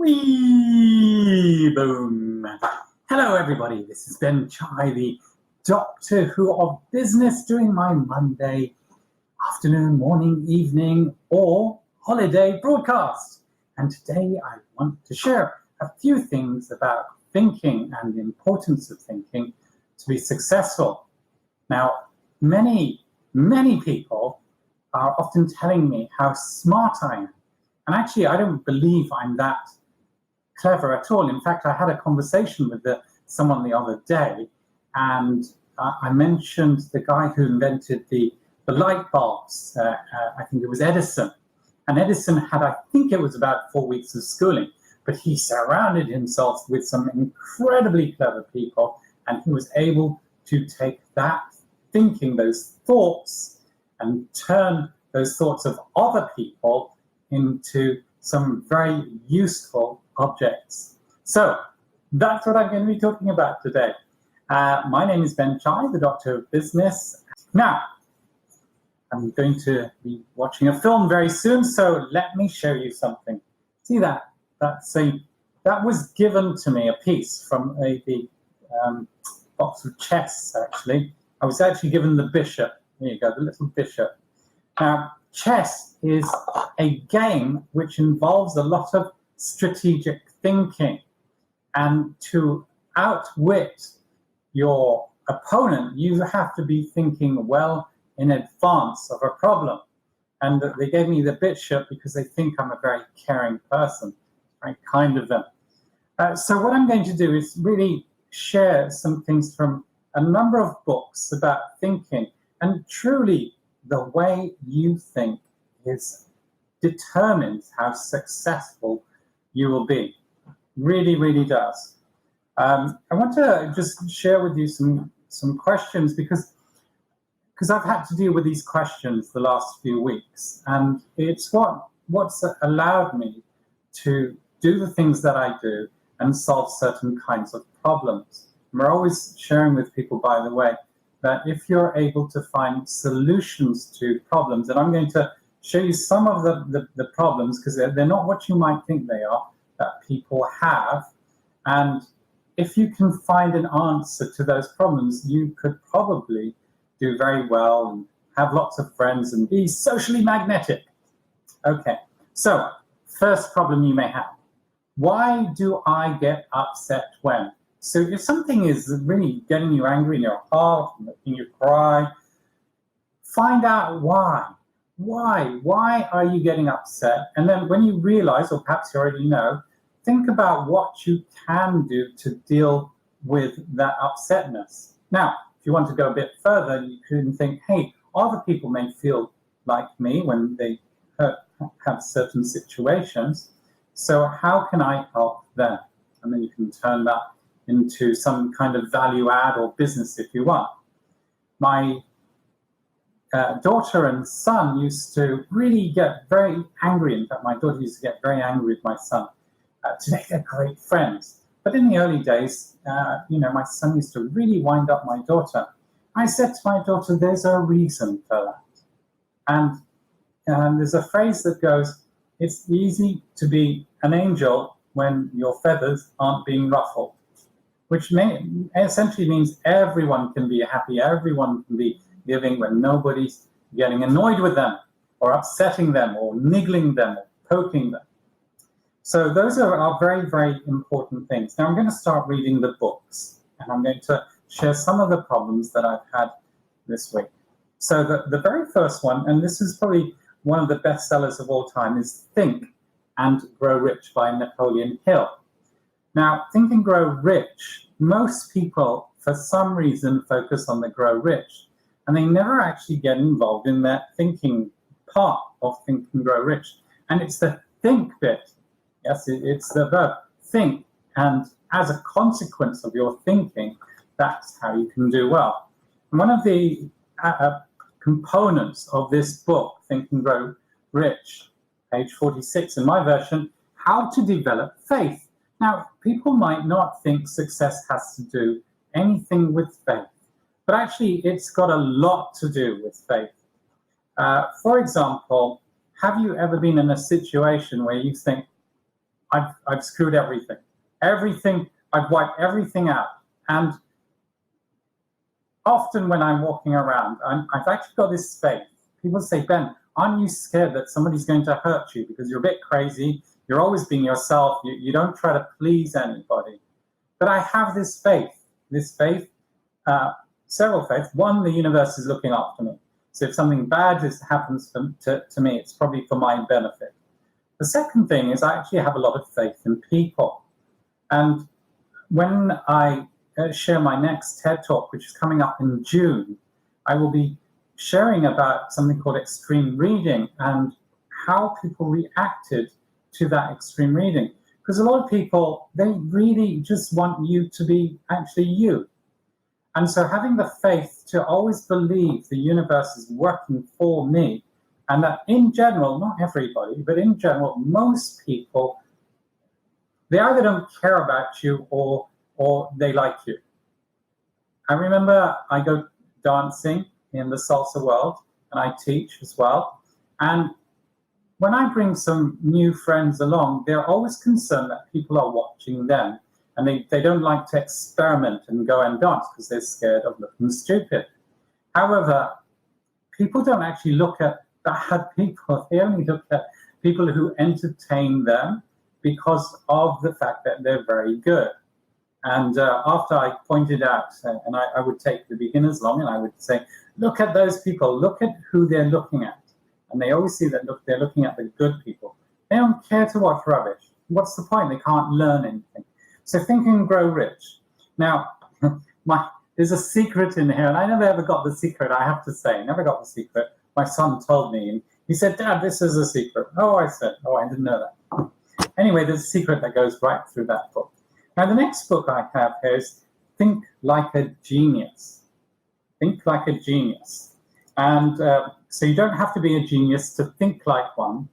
Wee boom. Hello everybody, this is Ben Chai, the Doctor Who of Business, doing my Monday afternoon, morning, evening or holiday broadcast. And today I want to share a few things about thinking and the importance of thinking to be successful. Now, many people are often telling me how smart I am. And actually, I don't believe I'm that clever at all. In fact, I had a conversation with someone the other day, and I mentioned the guy who invented the light bulbs. I think it was Edison. And Edison had, I think it was about 4 weeks of schooling, but he surrounded himself with some incredibly clever people, and he was able to take that thinking, those thoughts, and turn those thoughts of other people into some very useful objects. So that's what I'm going to be talking about today. My name is Ben Chai, the Doctor of Business. Now, I'm going to be watching a film very soon, so let me show you something. See that? That was given to me, a piece from the box of chess, actually. I was actually given the bishop. There you go, the little bishop. Now, chess is a game which involves a lot of strategic thinking, and to outwit your opponent, you have to be thinking well in advance of a problem. And they gave me the bishop because they think I'm a very caring person, very kind of them. So what I'm going to do is really share some things from a number of books about thinking, and truly the way you think determines how successful you will be. Really, really does. I want to just share with you some questions because I've had to deal with these questions the last few weeks, and it's what's allowed me to do the things that I do and solve certain kinds of problems. And we're always sharing with people, by the way, that if you're able to find solutions to problems, and I'm going to show you some of the problems, because they're not what you might think they are, that people have. And if you can find an answer to those problems, you could probably do very well and have lots of friends and be socially magnetic. Okay, so first problem you may have. Why do I get upset when? So if something is really getting you angry in your heart, making you cry, find out why. Why are you getting upset? And then when you realize, or perhaps you already know, think about what you can do to deal with that upsetness. Now, if you want to go a bit further, you can think, hey, other people may feel like me when they have certain situations. So how can I help them? And then you can turn that into some kind of value add or business if you want. My daughter and son used to really get very angry. In fact, my daughter used to get very angry with my son. Today they're great friends. But in the early days, my son used to really wind up my daughter. I said to my daughter, there's a reason for that. And there's a phrase that goes, it's easy to be an angel when your feathers aren't being ruffled, which essentially means everyone can be happy, everyone can be giving when nobody's getting annoyed with them or upsetting them or niggling them or poking them. So those are very, very important things. Now I'm going to start reading the books, and I'm going to share some of the problems that I've had this week. So the very first one, and this is probably one of the best sellers of all time, is Think and Grow Rich by Napoleon Hill. Now, Think and Grow Rich, most people, for some reason, focus on the Grow Rich, and they never actually get involved in that thinking part of Think and Grow Rich. And it's the think bit. Yes, it's the verb, think. And as a consequence of your thinking, that's how you can do well. And one of the components of this book, Think and Grow Rich, page 46 in my version, how to develop faith. Now, people might not think success has to do anything with faith, but actually it's got a lot to do with faith. For example, have you ever been in a situation where you think, I've screwed everything. I've wiped everything out. And often when I'm walking around, I've actually got this faith. People say, Ben, aren't you scared that somebody's going to hurt you because you're a bit crazy? You're always being yourself. You don't try to please anybody. But I have this faith, several faiths. One, the universe is looking after me. So if something bad happens to me, it's probably for my benefit. The second thing is I actually have a lot of faith in people. And when I share my next TED Talk, which is coming up in June, I will be sharing about something called extreme reading and how people reacted to that extreme reading. Because a lot of people, they really just want you to be actually you. And so having the faith to always believe the universe is working for me, and that in general, not everybody, but in general, most people, they either don't care about you or they like you. I remember I go dancing in the salsa world, and I teach as well. And when I bring some new friends along, they're always concerned that people are watching them. And they don't like to experiment and go and dance because they're scared of looking stupid. However, people don't actually look at bad people. They only look at people who entertain them because of the fact that they're very good. And after I pointed out, and I would take the beginners along and I would say, look at those people, look at who they're looking at. And they always see that they're looking at the good people. They don't care to watch rubbish. What's the point? They can't learn anything. So Think and Grow Rich. Now, there's a secret in here, and I never ever got the secret, I have to say. Never got the secret. My son told me, and he said, Dad, this is a secret. Oh, I said, I didn't know that. Anyway, there's a secret that goes right through that book. Now, the next book I have here is Think Like a Genius. Think Like a Genius. And so you don't have to be a genius to think like one.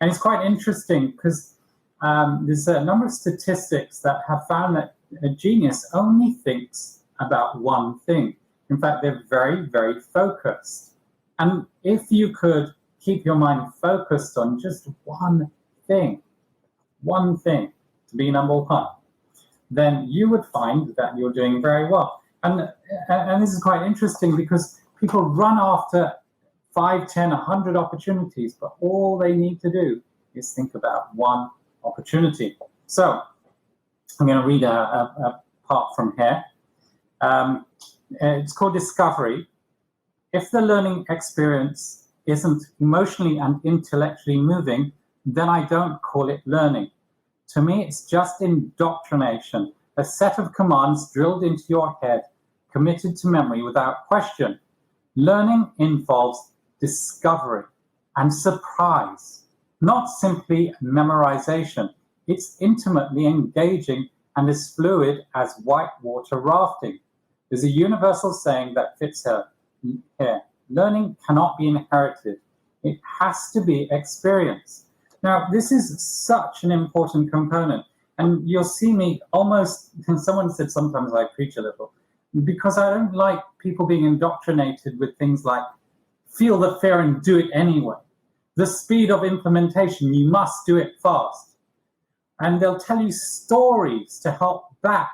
And it's quite interesting because there's a number of statistics that have found that a genius only thinks about one thing. In fact, they're very, very focused. And if you could keep your mind focused on just one thing to be number one, then you would find that you're doing very well. And this is quite interesting because people run after 5, 10, 100 opportunities, but all they need to do is think about one opportunity. So I'm going to read a part from here. It's called Discovery. If the learning experience isn't emotionally and intellectually moving, then I don't call it learning. To me, it's just indoctrination, a set of commands drilled into your head, committed to memory without question. Learning involves discovery and surprise, not simply memorization. It's intimately engaging and as fluid as whitewater rafting. There's a universal saying that fits here. Learning cannot be inherited. It has to be experienced. Now, this is such an important component. And you'll see me almost, and someone said sometimes I preach a little, because I don't like people being indoctrinated with things like, feel the fear and do it anyway. The speed of implementation, you must do it fast. And they'll tell you stories to help back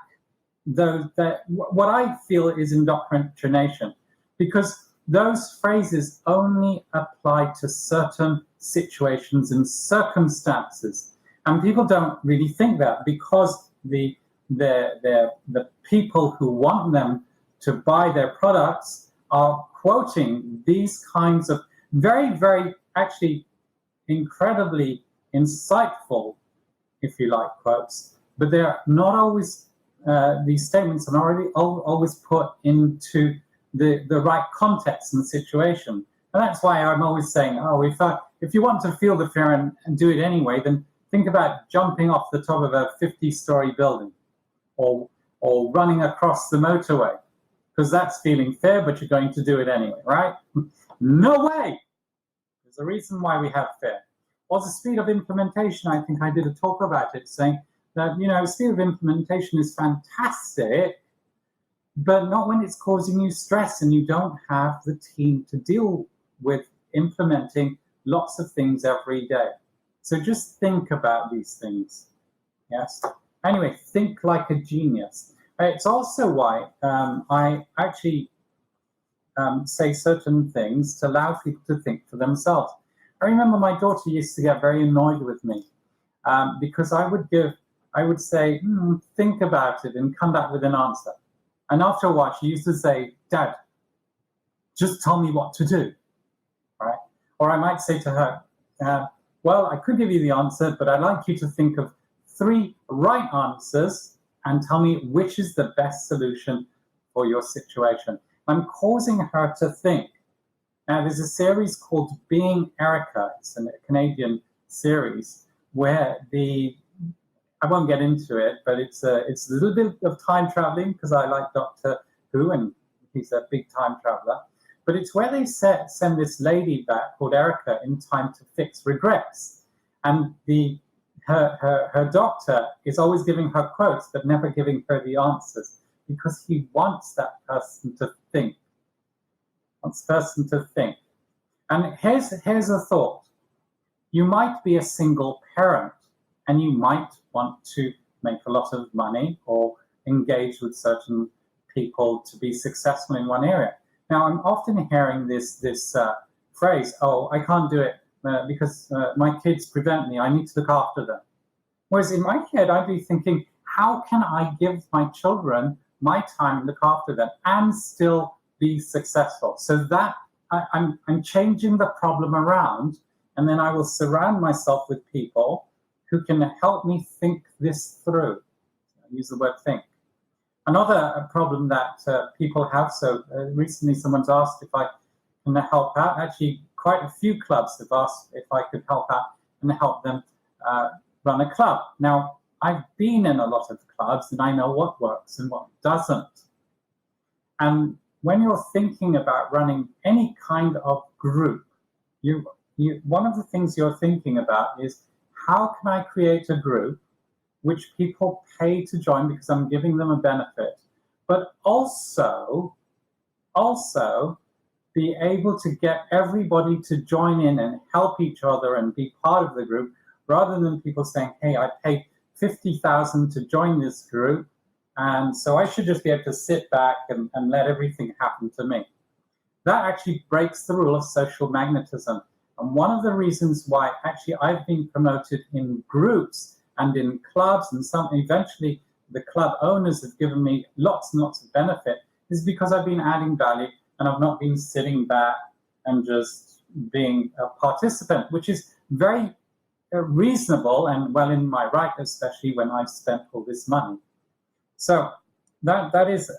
what I feel is indoctrination, because those phrases only apply to certain situations and circumstances. And people don't really think that because the people who want them to buy their products are quoting these kinds of very, very, actually incredibly insightful, if you like, quotes, but they're not always, these statements are not always put into the right context and situation. And that's why I'm always saying, if you want to feel the fear and do it anyway, then think about jumping off the top of a 50-story building or running across the motorway, because that's feeling fear, but you're going to do it anyway, right? No way! There's a reason why we have fear. Or the speed of implementation, I think I did a talk about it, saying that, speed of implementation is fantastic, but not when it's causing you stress and you don't have the team to deal with implementing lots of things every day. So just think about these things. Yes. Anyway, think like a genius. It's also why I actually say certain things to allow people to think for themselves. I remember my daughter used to get very annoyed with me because I would say, think about it and come back with an answer. And after a while, she used to say, Dad, just tell me what to do, right? Or I might say to her, well, I could give you the answer, but I'd like you to think of 3 right answers and tell me which is the best solution for your situation. I'm causing her to think. Now, there's a series called Being Erica. It's a Canadian series where I won't get into it, but it's a little bit of time traveling because I like Doctor Who and he's a big time traveler. But it's where they send this lady back called Erica in time to fix regrets. And her doctor is always giving her quotes, but never giving her the answers because he wants that person to think. And here's a thought. You might be a single parent and you might want to make a lot of money or engage with certain people to be successful in one area. Now, I'm often hearing this phrase, oh, I can't do it because my kids prevent me. I need to look after them. Whereas in my head, I'd be thinking, how can I give my children my time and look after them and still be successful? So that I'm changing the problem around, and then I will surround myself with people who can help me think this through. I use the word think. Another problem that people have, so recently someone's asked if I can help out. Actually, quite a few clubs have asked if I could help out and help them run a club. Now, I've been in a lot of clubs and I know what works and what doesn't. And when you're thinking about running any kind of group, one of the things you're thinking about is, how can I create a group which people pay to join because I'm giving them a benefit, but also be able to get everybody to join in and help each other and be part of the group, rather than people saying, hey, I paid $50,000 to join this group, and so I should just be able to sit back and let everything happen to me. That actually breaks the rule of social magnetism. And one of the reasons why actually I've been promoted in groups and in clubs, and eventually the club owners have given me lots and lots of benefit, is because I've been adding value and I've not been sitting back and just being a participant, which is very reasonable and well in my right, especially when I've spent all this money. So that is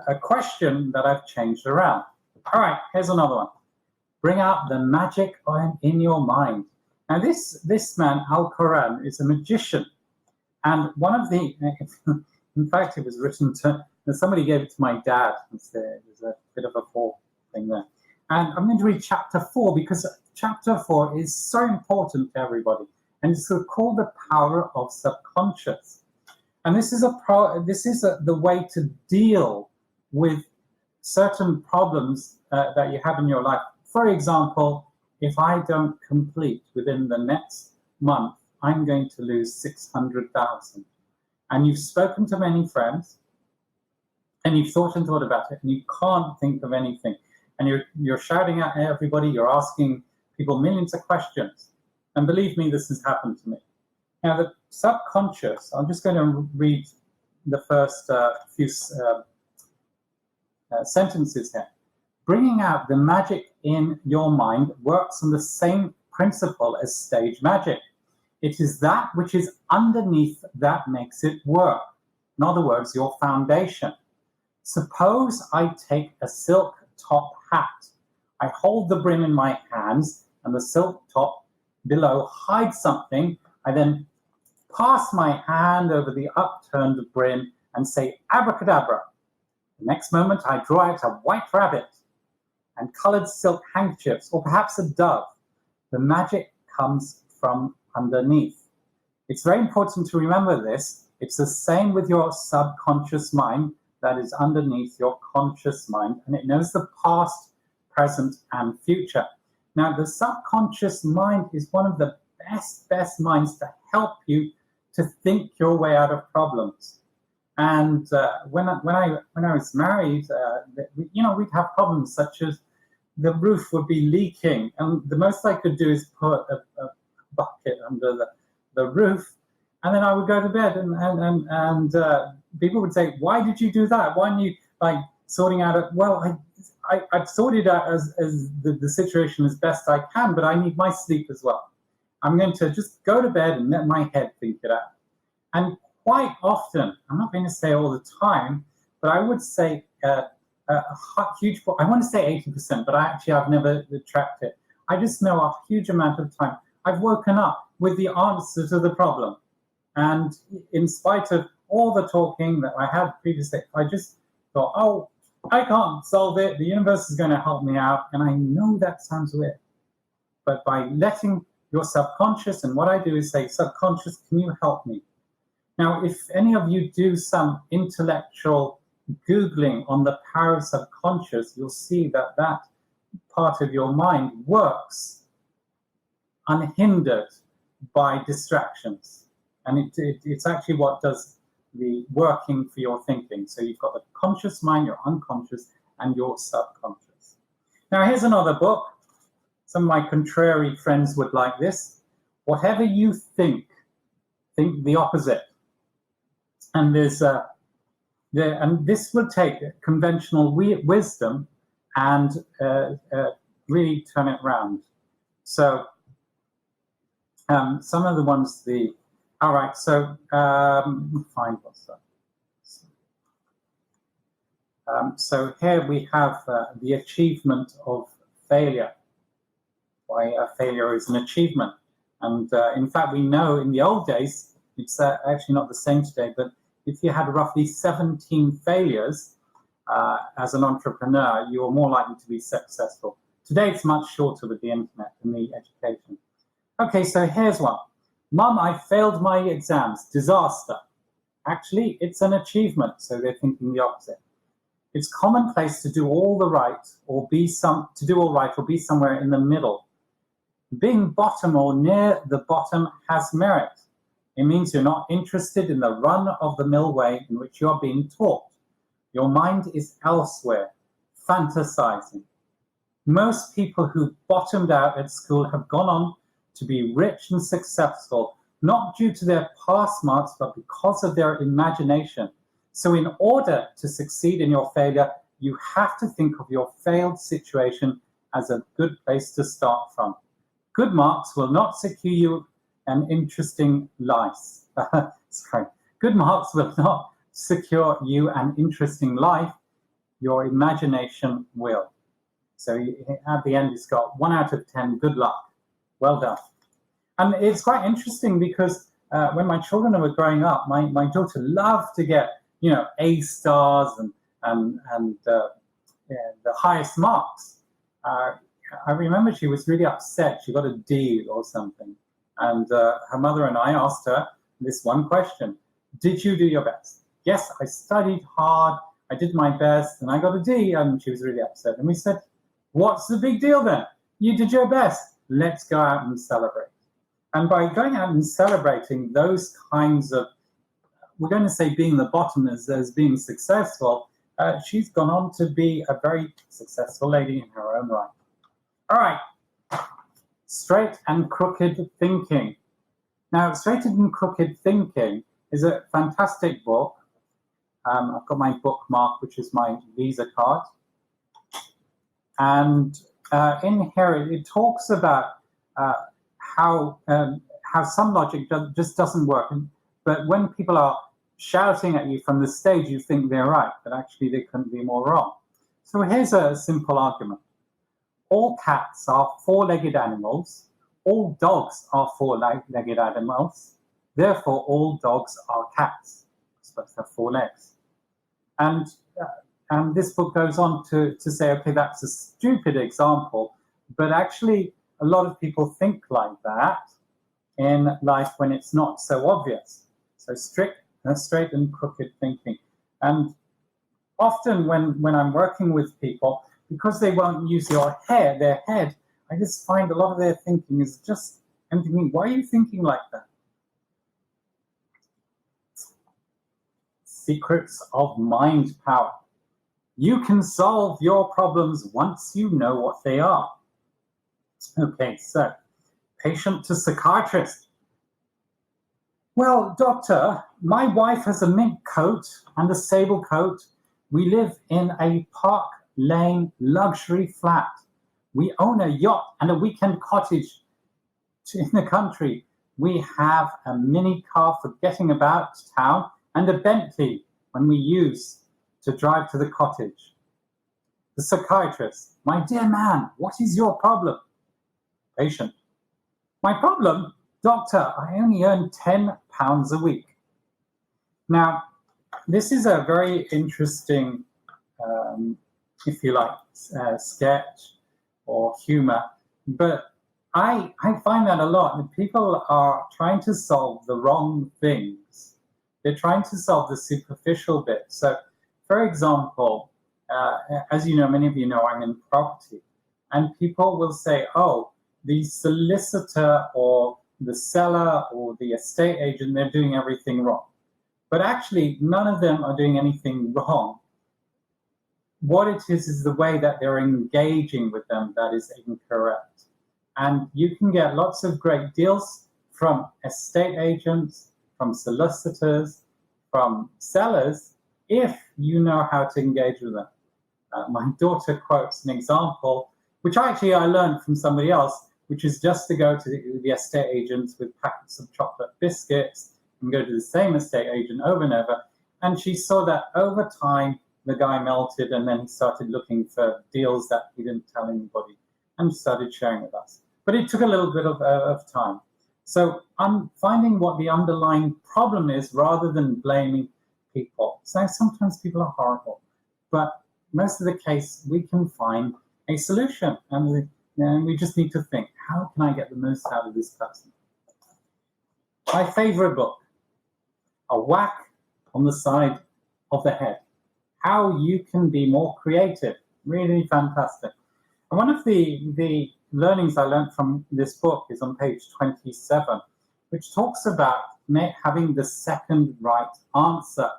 a question that I've changed around. All right, here's another one. Bring out the magic in your mind. Now, this man, Al-Quran, is a magician. And one of the, in fact, it was written to, somebody gave it to my dad. There's a bit of a fall thing there. And I'm going to read chapter 4 because chapter 4 is so important to everybody. And it's called The Power of Subconscious. And this is the way to deal with certain problems that you have in your life. For example, if I don't complete within the next month, I'm going to lose 600,000. And you've spoken to many friends, and you've thought about it, and you can't think of anything. And you're shouting at everybody, you're asking people millions of questions. And believe me, this has happened to me. Now, the subconscious, I'm just going to read the first few sentences here. Bringing out the magic in your mind works on the same principle as stage magic. It is that which is underneath that makes it work. In other words, your foundation. Suppose I take a silk top hat. I hold the brim in my hands and the silk top below hides something. I then pass my hand over the upturned brim and say abracadabra. The next moment I draw out a white rabbit and colored silk handkerchiefs, or perhaps a dove. The magic comes from underneath. It's very important to remember this. It's the same with your subconscious mind that is underneath your conscious mind, and it knows the past, present, and future. Now, the subconscious mind is one of the best minds to help you to think your way out of problems. And when I was married, we'd have problems such as the roof would be leaking, and the most I could do is put a bucket under the roof, and then I would go to bed, and people would say, "Why did you do that? Why aren't you sorting out?" I've sorted out as the situation as best I can, but I need my sleep as well. I'm going to just go to bed and let my head think it out. And quite often, I'm not going to say all the time, but I would say a huge, I want to say 80%, but I've never tracked it. I just know a huge amount of time I've woken up with the answer to the problem. And in spite of all the talking that I had previously, I just thought, oh, I can't solve it. The universe is going to help me out. And I know that sounds weird. But by letting your subconscious, and what I do is say, subconscious, can you help me? Now, if any of you do some intellectual Googling on the power of subconscious, you'll see that that part of your mind works unhindered by distractions. And it's actually what does the working for your thinking. So you've got the conscious mind, your unconscious, and your subconscious. Now, here's another book. Some of my contrary friends would like this. Whatever you think the opposite. And and this will take conventional wisdom and really turn it around. So some of the ones, all right, so find what's that. So here we have the achievement of failure. Why a failure is an achievement. And in fact, we know in the old days, it's actually not the same today, but if you had roughly 17 failures as an entrepreneur, you were more likely to be successful. Today, it's much shorter with the internet and the education. Okay, so here's one. Mum, I failed my exams. Disaster. Actually, it's an achievement, so they're thinking the opposite. It's commonplace to do all right or be somewhere in the middle. Being bottom or near the bottom has merit. It means you're not interested in the run-of-the-mill way in which you're being taught. Your mind is elsewhere, fantasizing. Most people who bottomed out at school have gone on to be rich and successful, not due to their pass marks, but because of their imagination. So in order to succeed in your failure, you have to think of your failed situation as a good place to start from. Good marks will not secure you an interesting life. Good marks will not secure you an interesting life. Your imagination will. So at the end, it's got 1 out of 10. Good luck. Well done. And it's quite interesting because when my children were growing up, my daughter loved to get, A stars and the highest marks. I remember she was really upset. She got a D or something. And her mother and I asked her this one question. Did you do your best? Yes, I studied hard. I did my best and I got a D, and she was really upset. And we said, what's the big deal then? You did your best. Let's go out and celebrate. And by going out and celebrating those kinds of, we're going to say being the bottom as being successful, she's gone on to be a very successful lady in her own right. All right. Straight and Crooked Thinking. Now, Straight and Crooked Thinking is a fantastic book. I've got my bookmark, which is my Visa card. And in here, it talks about how some logic just doesn't work. But when people are shouting at you from the stage, you think they're right, but actually they couldn't be more wrong. So here's a simple argument. All cats are four-legged animals. All dogs are four-legged animals. Therefore, all dogs are cats. Supposed to have 4 legs. And this book goes on to say, okay, that's a stupid example, but actually a lot of people think like that in life when it's not so obvious. So straight and crooked thinking. And often when I'm working with people, because they won't use their head, I just find a lot of their thinking is just, I'm thinking, why are you thinking like that? Secrets of Mind Power. You can solve your problems once you know what they are. Okay, so patient to psychiatrist. Well, doctor, my wife has a mink coat and a sable coat. We live in a Park Lane luxury flat. We own a yacht and a weekend cottage in the country. We have a mini car for getting about town and a Bentley when we use to drive to the cottage. The psychiatrist, my dear man, what is your problem? Patient, my problem? Doctor, I only earn £10 a week. Now, this is a very interesting, if you like, sketch or humor, but I find that a lot. People are trying to solve the wrong things. They're trying to solve the superficial bit. So, for example, as you know, many of you know, I'm in property, and people will say, oh, the solicitor or the seller or the estate agent, they're doing everything wrong. But actually, none of them are doing anything wrong. What it is the way that they're engaging with them that is incorrect. And you can get lots of great deals from estate agents, from solicitors, from sellers, if you know how to engage with them. My daughter quotes an example, which actually I learned from somebody else, which is just to go to the estate agents with packets of chocolate biscuits and go to the same estate agent over and over. And she saw that over time, the guy melted, and then he started looking for deals that he didn't tell anybody and started sharing with us. But it took a little bit of time. So I'm finding what the underlying problem is rather than blaming people. So sometimes people are horrible, but most of the case, we can find a solution, and we just need to think, how can I get the most out of this person? My favorite book, A Whack on the Side of the Head, How You Can Be More Creative. Really fantastic. And one of the learnings I learned from this book is on page 27, which talks about having the second right answer.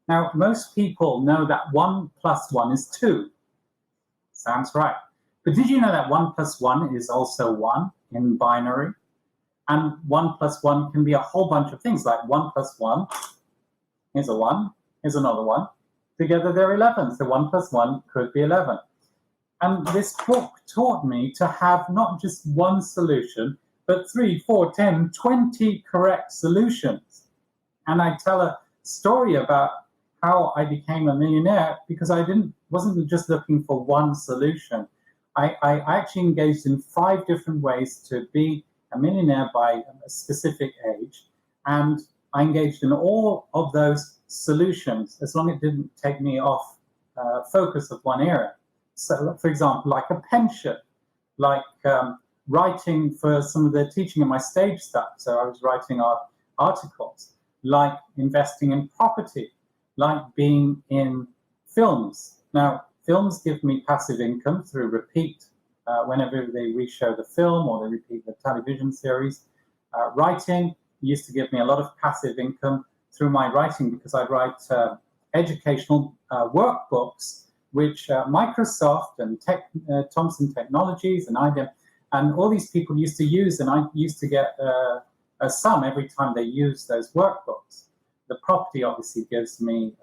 Now, most people know that 1 + 1 is 2. Sounds right. But did you know that 1 + 1 is also 1 in binary? And 1 + 1 can be a whole bunch of things, like 1 + 1 is a 1, here's another 1. Together they're 11, so 1 + 1 could be 11. And this book taught me to have not just one solution, but 3, 4, 10, 20 correct solutions. And I tell a story about how I became a millionaire because I wasn't just looking for one solution. I actually engaged in 5 different ways to be a millionaire by a specific age. And I engaged in all of those solutions as long as it didn't take me off focus of one area. So, for example, like a pension, like writing for some of the teaching of my stage stuff. So I was writing articles, like investing in property, like being in films. Now, films give me passive income through repeat whenever they re-show the film or they repeat the television series. Writing used to give me a lot of passive income through my writing because I'd write educational workbooks, which Microsoft and Thomson Technologies and IBM and all these people used to use, and I used to get a sum every time they used those workbooks. The property obviously gives me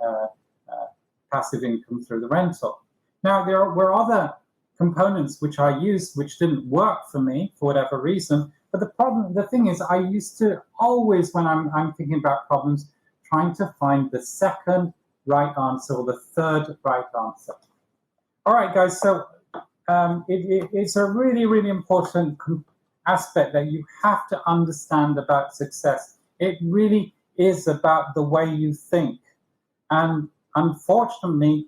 passive income through the rental. Now, there were other components which I used which didn't work for me for whatever reason. But the thing is, I used to always, when I'm thinking about problems, trying to find the second right answer or the third right answer. All right, guys, so it's a really, really important aspect that you have to understand about success. It really is about the way you think. And unfortunately,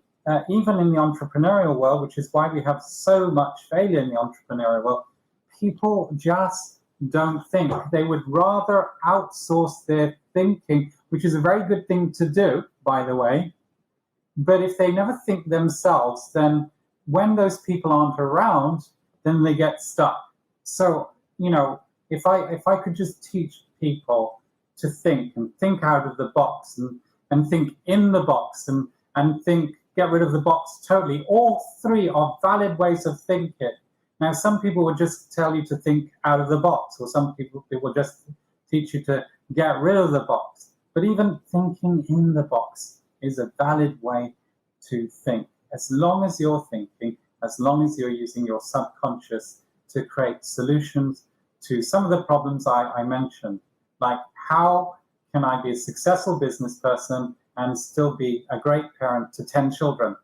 even in the entrepreneurial world, which is why we have so much failure in the entrepreneurial world, people just don't think. They would rather outsource their thinking, which is a very good thing to do, by the way. But if they never think themselves, then when those people aren't around, then they get stuck. So, if I could just teach people to think and think out of the box and think in the box and think, get rid of the box totally. All three are valid ways of thinking. Now, some people will just tell you to think out of the box, or some people will just teach you to get rid of the box. But even thinking in the box is a valid way to think. As long as you're thinking, as long as you're using your subconscious to create solutions to some of the problems I mentioned, like how can I be a successful business person and still be a great parent to 10 children?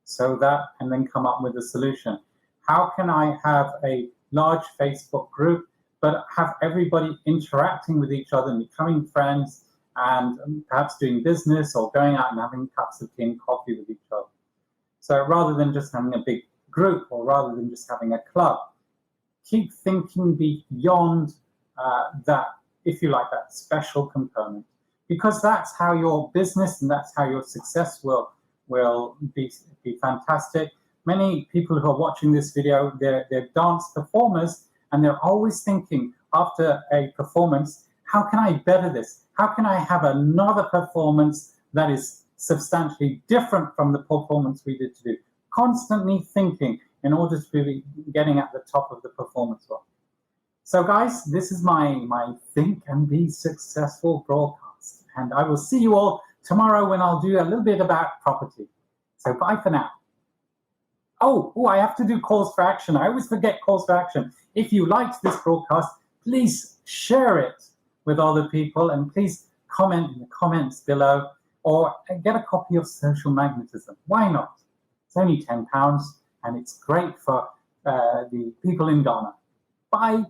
So that, and then come up with a solution. How can I have a large Facebook group, but have everybody interacting with each other and becoming friends and perhaps doing business or going out and having cups of tea and coffee with each other? So rather than just having a big group or rather than just having a club, keep thinking beyond that, if you like, that special component, because that's how your business and that's how your success will be fantastic. Many people who are watching this video, they're dance performers, and they're always thinking after a performance, how can I better this? How can I have another performance that is substantially different from the performance we did today? Constantly thinking in order to be getting at the top of the performance well. So guys, this is my Think and Be Successful broadcast. And I will see you all tomorrow when I'll do a little bit about property. So bye for now. Oh, I have to do calls for action. I always forget calls for action. If you liked this broadcast, please share it with other people and please comment in the comments below or get a copy of Social Magnetism. Why not? It's only £10 and it's great for the people in Ghana. Bye.